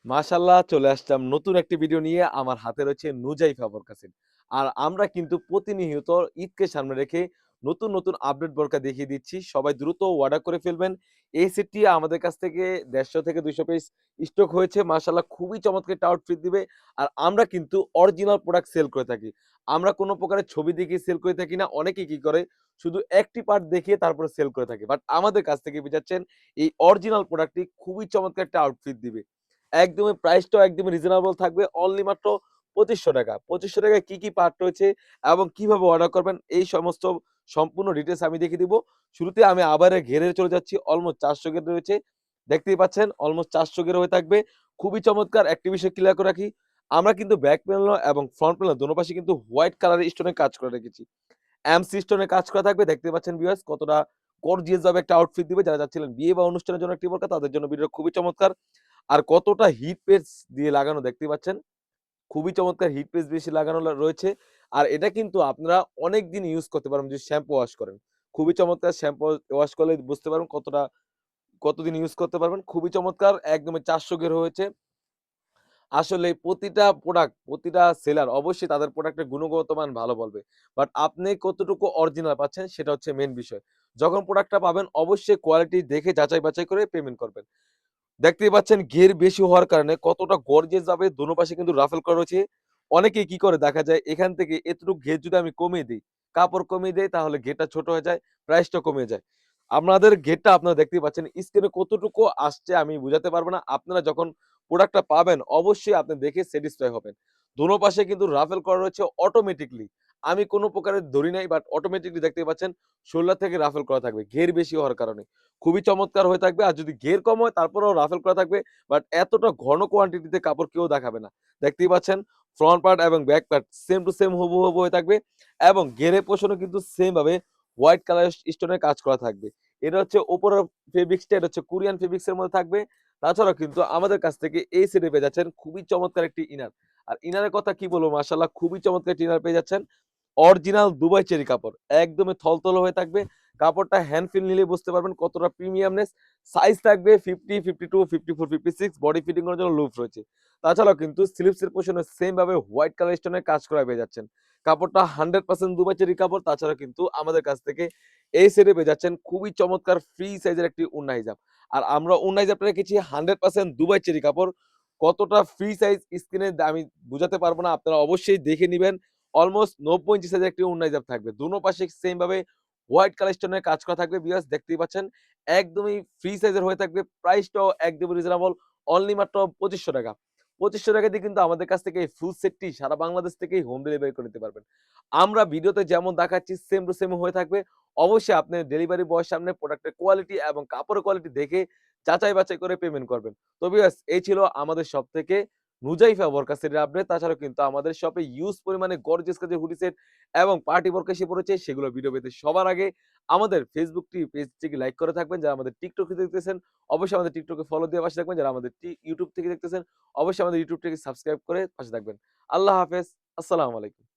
মাশাআল্লাহ চলে আসলাম নতুন একটি ভিডিও নিয়ে। আমার হাতে রয়েছে নুজাইফ আবুল কাসিম। আর আমরা কিন্তু প্রতিনিয়ত ঈদকে সামনে রেখে নতুন আপডেট বোরকা দেখিয়ে দিচ্ছি। সবাই দ্রুত অর্ডার করে ফেলবেন। এই সেটটি আমাদের কাছ থেকে ১৫০ থেকে ২০০ পিস স্টক হয়েছে। মাশাআল্লাহ খুবই চমৎকার একটা আউটফিট দিবে। আর আমরা কিন্তু অরিজিনাল প্রোডাক্ট সেল করে থাকি। আমরা কোন প্রকারের ছবি দেখিয়ে সেল করে থাকি না। অনেকে কি করে শুধু একটি পার্ট দেখিয়ে তারপরে সেল করে থাকে। বাট আমাদের কাছ থেকে পেয়ে যাচ্ছেন এই অরিজিনাল প্রোডাক্টটি খুবই চমৎকার একটা আউটফিট দিবে। একদমই প্রাইসটাও একদমই রিজনেবল থাকবে। অনলি মাত্র ৳২৫০০ ৳২৫০০ য় কি পার্ট রয়েছে এবং কিভাবে অর্ডার করবেন এই সমস্ত সম্পূর্ণ ডিটেইলস আমি দেখিয়ে দিব। শুরুতে আমি আবারে ঘেরে চলে যাচ্ছি। অলমোস্ট ৪০০ ঘের রয়েছে। দেখতেই পাচ্ছেন অলমোস্ট ৪০০ ঘের হয়ে থাকবে। খুবই চমৎকার একটি বিষয় ক্লিয়ার করে রাখি। আমরা কিন্তু ব্যাক প্যানেল এবং ফ্রন্ট প্যানেল দোনো পাশে কিন্তু হোয়াইট কালারের স্টোনের কাজ করে রেখেছি। এমসি স্টোনের কাজ করা থাকবে। দেখতে পাচ্ছেন ভিউয়ার্স কতটা গর্জিয়াস ভাবে একটা আউটফিট দিবে। যারা চাচ্ছিলেন বিয়ে বা অনুষ্ঠানের জন্য একটি বোরকা তাদের জন্য ভিডিওটা খুবই চমৎকার। আর কতটা হিট পেজ দিয়ে লাগানো দেখতেই পাচ্ছেন। খুবই চমৎকার হিট পেজ বেশি লাগানো রয়েছে। আর এটা কিন্তু আপনারা অনেকদিন ইউজ করতে পারবেন যদি শ্যাম্পু ওয়াশ করেন। খুবই চমৎকার শ্যাম্পু ওয়াশ করলে বুঝতে পারবেন কতদিন ইউজ করতে পারবেন। খুবই চমৎকার একদমই ৪০০ গের হয়েছে। আসলে প্রতিটা সেলার অবশ্যই তাদের প্রোডাক্টের গুণগত মান ভালো বলবে। বাট আপনি কতটুকু অরিজিনাল পাচ্ছেন সেটা হচ্ছে মেইন বিষয়। যখন প্রোডাক্টটা পাবেন অবশ্যই কোয়ালিটি দেখে যাচাই বাছাই করে পেমেন্ট করবেন। দেখতেই পাচ্ছেন ঘের বেশি হওয়ার কারণে কতটা গর্জিয়াস ভাবে দোনো পাশে কিন্তু রাফেল করা রয়েছে। অনেকেই কি করে দেখা যায় এখান থেকে এতটুকু ঘের যদি আমি কমিয়ে দেই, কাপড় কমিয়ে দেই তাহলে ঘেরটা ছোট হয়ে যায়, প্রাইসটা কমে যায়। আপনাদের ঘেরটা আপনারা দেখতেই পাচ্ছেন স্ক্রিনে কতটুকু আসছে আমি বুঝাতে পারব না। আপনারা যখন প্রোডাক্টটা পাবেন অবশ্যই আপনি দেখে স্যাটিসফাই হবেন। দোনো পাশে কিন্তু রাফেল করা রয়েছে অটোমেটিক্যালি। আমি কোন প্রকারের ধরি নাই বাট অটোমেটিক্যালি দেখতেই পাচ্ছেন শোল্ডার থেকে রাফেল করা থাকবে ঘের বেশি হওয়ার কারণে। খুবই চমৎকার হয়ে থাকবে। আর যদি ঘের কম হয় তারপরেও রাফেল করা থাকবে। বাট এতটা ঘন কোয়ান্টিটিতে কাপড় কেউ দেখাবে না। দেখতেই পাচ্ছেন ফ্রন্ট পার্ট এবং back part same to same হুবহু হয়ে থাকবে এবং ঘেরের পোরশনও কিন্তু সেম ভাবে হোয়াইট কালার স্টোনের কাজ করা থাকবে। এটা হচ্ছে উপরের ফেব্রিক্সটা এটা হচ্ছে কোরিয়ান ফেব্রিক্স এর মধ্যে থাকবে। তাছাড়াও কিন্তু আমাদের কাছ থেকে এই সেটে পেয়ে যাচ্ছেন খুবই চমৎকার একটি ইনার। আর ইনারের কথা কি বলবো মাশাআল্লাহ খুবই চমৎকার একটি ইনার পেয়ে যাচ্ছেন। অরিজিনাল দুবাই চেরি কাপড়। একদমই থলথলে হয়ে থাকবে। কাপড়টা হ্যান্ড ফিল নিলে বুঝতে পারবেন কতটা প্রিমিয়ামনেস। সাইজ থাকবে 50, 52, 54, 56 বডি ফিটিং এর জন্য লুপ রয়েছে। তাছাড়াও কিন্তু স্লিপস এর পোরশনে সেম ভাবে হোয়াইট কালার স্টোনের কাজ করা পেয়ে যাচ্ছেন। কাপড়টা 100% দুবাই চেরি কাপড়। তাছাড়া কিন্তু আমাদের কাছ থেকে এই সেটে পেয়ে যাচ্ছেন খুবই চমৎকার ফ্রি সাইজের একটি ওন্না হিজাব। আর আমরা ওন্না হিজাবটা রেখেছি 100% দুবাই চেরি কাপড়। কতটা ফ্রি সাইজ স্ক্রিনে আমি বুঝাতে পারব না। আপনারা অবশ্যই দেখে নিবেন। অলমোস্ট ৯০ ইঞ্চি সাইজের একটি ওন্না হিজাব থাকবে। দোনো পাশে সেম ভাবে হোয়াইট কালার স্টোনের কাজ করা থাকবে। ভিউয়ার্স দেখতেই পাচ্ছেন। একদমই ফ্রি সাইজের হয়ে থাকবে। প্রাইসটাও একদমই রিজনেবল। অনলি মাত্র ৳২৫০০ ৳২৫০০ দিয়ে কিন্তু আমাদের কাছ থেকে এই ফুল সেটটি সারা বাংলাদেশ থেকেই হোম ডেলিভারি করে নিতে পারবেন। আমরা ভিডিওতে যেমন দেখাচ্ছি সেম টু সেম হয়ে থাকবে। অবশ্যই আপনি ডেলিভারি বয়ের সামনে প্রোডাক্টের কোয়ালিটি এবং কাপড়ের কোয়ালিটি দেখে যাচাই বাছাই করে পেমেন্ট করবেন। তো ভিউয়ার্স এই ছিল আমাদের শপ থেকে নুজাইফা বোরকা সেটের আপডেট। তাছাড়াও কিন্তু আমাদের শপে হিউজ পরিমাণে গর্জিয়াস কাজের হুডি সেট এবং পার্টি বোরকা এসে পড়েছে। সেগুলো ভিডিও পেতে সবার আগে আমাদের পেজটিকে লাইক করে থাকবেন। যারা আমাদের TikTok থেকে দেখতেছেন, অবশ্যই আমাদের TikTok এ ফলো দিয়ে পাশে থাকবেন। যারা আমাদের YouTube থেকে দেখতেছেন, অবশ্যই আমাদের YouTube টিকে সাবস্ক্রাইব করে পাশে থাকবেন। আল্লাহ হাফেজ। আসসালামু আলাইকুম।